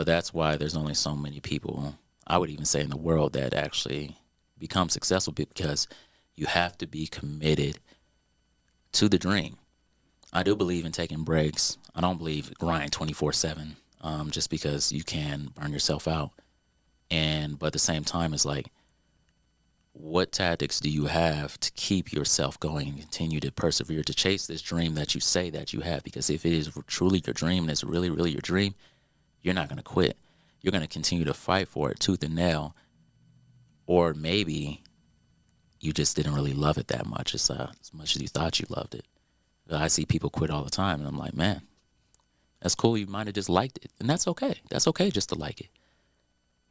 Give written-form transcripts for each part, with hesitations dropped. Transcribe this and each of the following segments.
that's why there's only so many people, I would even say in the world, that actually become successful, because you have to be committed to the dream. I do believe in taking breaks. I don't believe grind 24/7, just because you can burn yourself out. But at the same time, it's like, what tactics do you have to keep yourself going and continue to persevere to chase this dream that you say that you have? Because if it is truly your dream and it's really, really your dream, you're not going to quit. You're going to continue to fight for it tooth and nail. Or maybe you just didn't really love it that much as much as you thought you loved it. I see people quit all the time, and I'm like, man, that's cool. You might have just liked it, and that's okay. That's okay just to like it.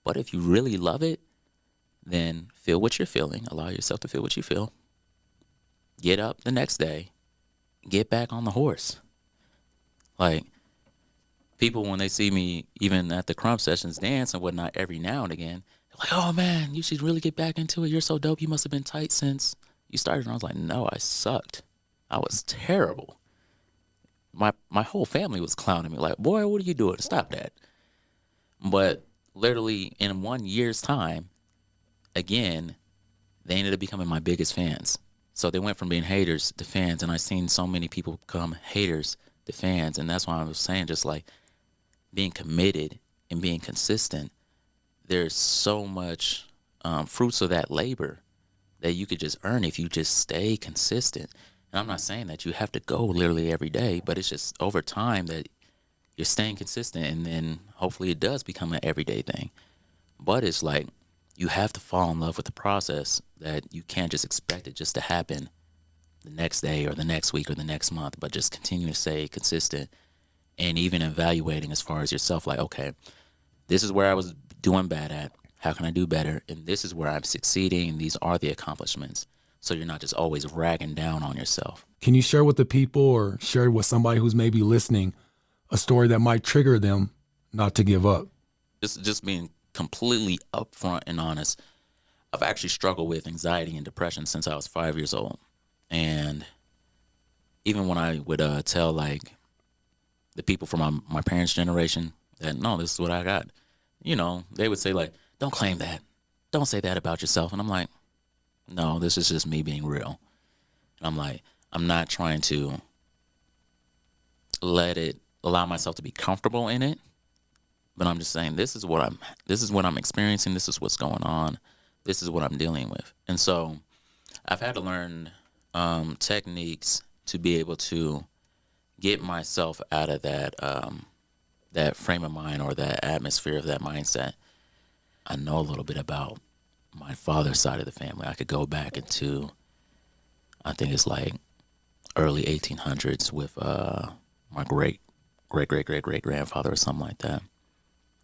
But if you really love it, then feel what you're feeling. Allow yourself to feel what you feel. Get up the next day. Get back on the horse. Like, people, when they see me, even at the crump sessions, dance and whatnot, every now and again, they're like, oh, man, you should really get back into it. You're so dope. You must have been tight since you started. And I was like, no, I sucked. I was terrible. My whole family was clowning me. Like, boy, what are you doing? Stop that. But literally in 1 year's time, again, they ended up becoming my biggest fans. So they went from being haters to fans, and I've seen so many people become haters to fans. And that's why I was saying, just like being committed and being consistent, there's so much fruits of that labor that you could just earn if you just stay consistent. And I'm not saying that you have to go literally every day, but it's just over time that you're staying consistent, and then hopefully it does become an everyday thing. But it's like, you have to fall in love with the process, that you can't just expect it just to happen the next day or the next week or the next month, but just continue to stay consistent, and even evaluating as far as yourself, like, okay, this is where I was doing bad at. How can I do better? And this is where I'm succeeding, and these are the accomplishments. So you're not just always ragging down on yourself. Can you share with the people, or share with somebody who's maybe listening, a story that might trigger them not to give up? Just being completely upfront and honest, I've actually struggled with anxiety and depression since I was 5 years old. And even when I would tell, like, the people from my parents' generation that, no, this is what I got, they would say, like, don't claim that. Don't say that about yourself. And I'm like, no, this is just me being real. And I'm like, I'm not trying to allow myself to be comfortable in it, but I'm just saying, this is what I'm experiencing. This is what's going on. This is what I'm dealing with. And so I've had to learn techniques to be able to get myself out of that frame of mind, or that atmosphere of that mindset. I know a little bit about my father's side of the family. I could go back into, I think it's like early 1800s with my great grandfather or something like that.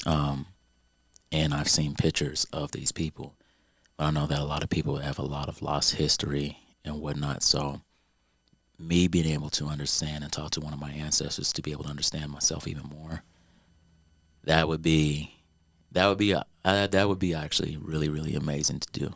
And I've seen pictures of these people, but I know that a lot of people have a lot of lost history and whatnot. So me being able to understand and talk to one of my ancestors to be able to understand myself even more, that would be actually really, really amazing to do.